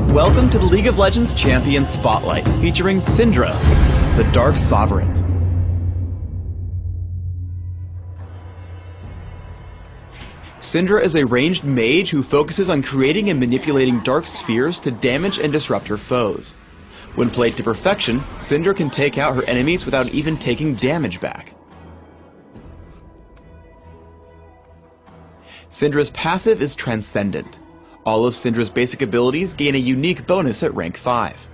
Welcome to the League of Legends Champion Spotlight, featuring Syndra, the Dark Sovereign. Syndra is a ranged mage who focuses on creating and manipulating dark spheres to damage and disrupt her foes. When played to perfection, Syndra can take out her enemies without even taking damage back. Syndra's passive is Transcendent. All of Syndra's basic abilities gain a unique bonus at rank 5.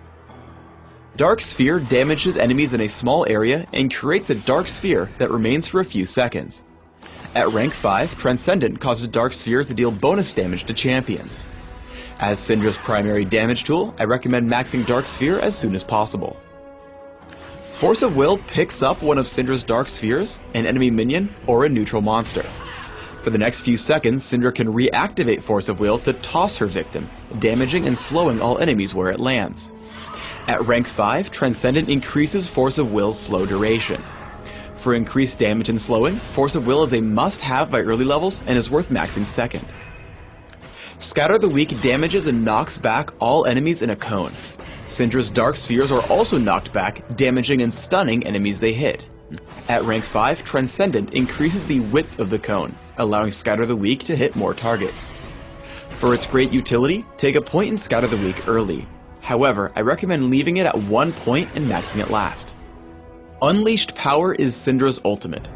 Dark Sphere damages enemies in a small area and creates a dark sphere that remains for a few seconds. At rank 5, Transcendent causes Dark Sphere to deal bonus damage to champions. As Syndra's primary damage tool, I recommend maxing Dark Sphere as soon as possible. Force of Will picks up one of Syndra's Dark Spheres, an enemy minion, or a neutral monster. For the next few seconds, Syndra can reactivate Force of Will to toss her victim, damaging and slowing all enemies where it lands. At rank 5, Transcendent increases Force of Will's slow duration. For increased damage and slowing, Force of Will is a must-have by early levels and is worth maxing second. Scatter the Weak damages and knocks back all enemies in a cone. Syndra's Dark Spheres are also knocked back, damaging and stunning enemies they hit. At rank 5, Transcendent increases the width of the cone, allowing Scatter the Weak to hit more targets. For its great utility, take a point in Scatter the Weak early. However, I recommend leaving it at 1 point and maxing it last. Unleashed Power is Syndra's ultimate.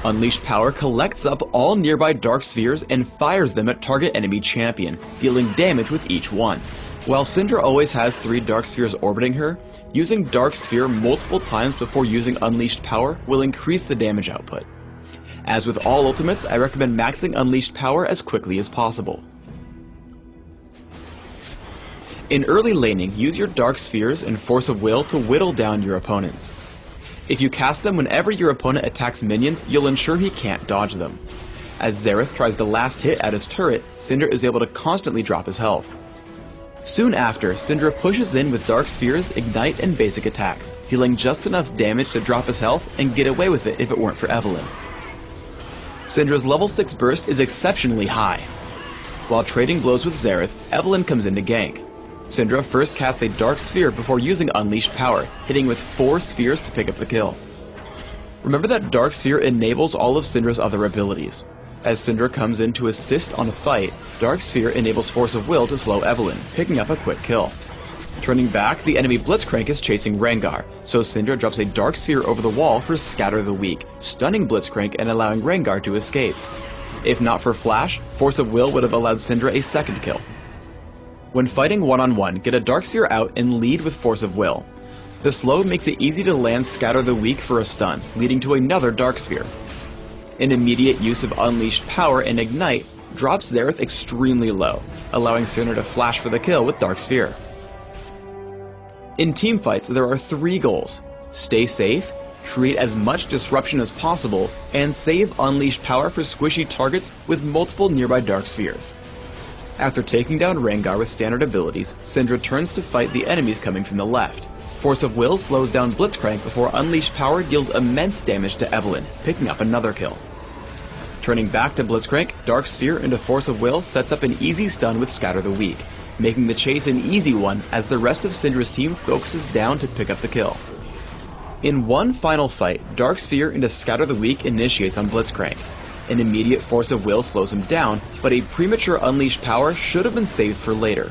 Unleashed Power collects up all nearby dark spheres and fires them at target enemy champion, dealing damage with each one. While Syndra always has 3 dark spheres orbiting her, using Dark Sphere multiple times before using Unleashed Power will increase the damage output. As with all ultimates, I recommend maxing Unleashed Power as quickly as possible. In early laning, use your Dark Spheres and Force of Will to whittle down your opponents. If you cast them whenever your opponent attacks minions, you'll ensure he can't dodge them. As Xerath tries to last hit at his turret, Syndra is able to constantly drop his health. Soon after, Syndra pushes in with Dark Spheres, Ignite, and basic attacks, dealing just enough damage to drop his health and get away with it if it weren't for Evelynn. Syndra's level 6 burst is exceptionally high. While trading blows with Xerath, Evelynn comes in to gank. Syndra first casts a Dark Sphere before using Unleashed Power, hitting with 4 spheres to pick up the kill. Remember that Dark Sphere enables all of Syndra's other abilities. As Syndra comes in to assist on a fight, Dark Sphere enables Force of Will to slow Evelynn, picking up a quick kill. Turning back, the enemy Blitzcrank is chasing Rengar, so Syndra drops a Dark Sphere over the wall for Scatter the Weak, stunning Blitzcrank and allowing Rengar to escape. If not for Flash, Force of Will would have allowed Syndra a second kill. When fighting one-on-one, get a Dark Sphere out and lead with Force of Will. The slow makes it easy to land Scatter the Weak for a stun, leading to another Dark Sphere. An immediate use of Unleashed Power and Ignite drops Xerath extremely low, allowing Syndra to flash for the kill with Dark Sphere. In teamfights, there are 3 goals: stay safe, create as much disruption as possible, and save Unleashed Power for squishy targets with multiple nearby Dark Spheres. After taking down Rengar with standard abilities, Syndra turns to fight the enemies coming from the left. Force of Will slows down Blitzcrank before Unleashed Power deals immense damage to Evelynn, picking up another kill. Turning back to Blitzcrank, Dark Sphere into Force of Will sets up an easy stun with Scatter the Weak, making the chase an easy one as the rest of Syndra's team focuses down to pick up the kill. In one final fight, Dark Sphere into Scatter the Weak initiates on Blitzcrank. An immediate Force of Will slows him down, but a premature Unleashed Power should have been saved for later.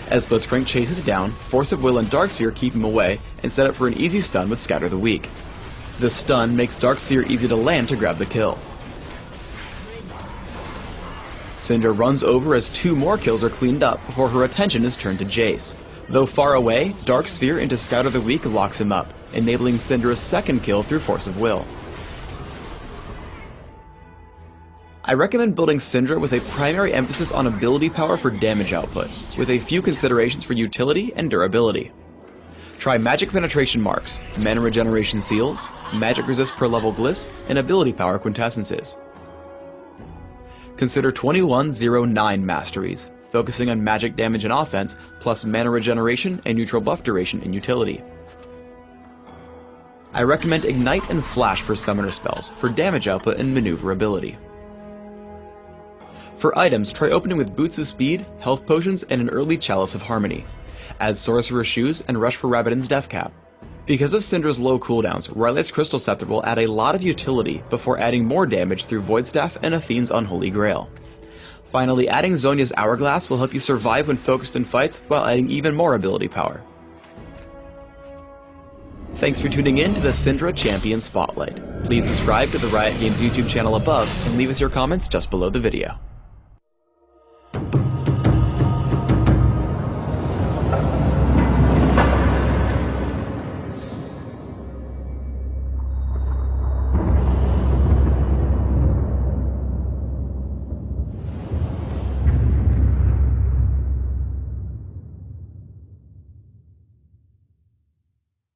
As Blitzcrank chases down, Force of Will and Dark Sphere keep him away and set up for an easy stun with Scatter the Weak. The stun makes Dark Sphere easy to land to grab the kill. Syndra runs over as 2 more kills are cleaned up before her attention is turned to Jace. Though far away, Dark Sphere into Scatter the Weak locks him up, enabling Syndra's second kill through Force of Will. I recommend building Syndra with a primary emphasis on ability power for damage output, with a few considerations for utility and durability. Try Magic Penetration Marks, Mana Regeneration Seals, Magic Resist per level glyphs, and Ability Power Quintessences. Consider 2109 Masteries, focusing on magic damage and offense, plus mana regeneration and neutral buff duration and utility. I recommend Ignite and Flash for summoner spells, for damage output and maneuverability. For items, try opening with Boots of Speed, Health Potions, and an early Chalice of Harmony. Add Sorcerer's Shoes and rush for Rabadon's Death Cap. Because of Syndra's low cooldowns, Ryleight's Crystal Scepter will add a lot of utility before adding more damage through Void Staff and Athene's Unholy Grail. Finally, adding Zhonya's Hourglass will help you survive when focused in fights while adding even more ability power. Thanks for tuning in to the Syndra Champion Spotlight. Please subscribe to the Riot Games YouTube channel above and leave us your comments just below the video.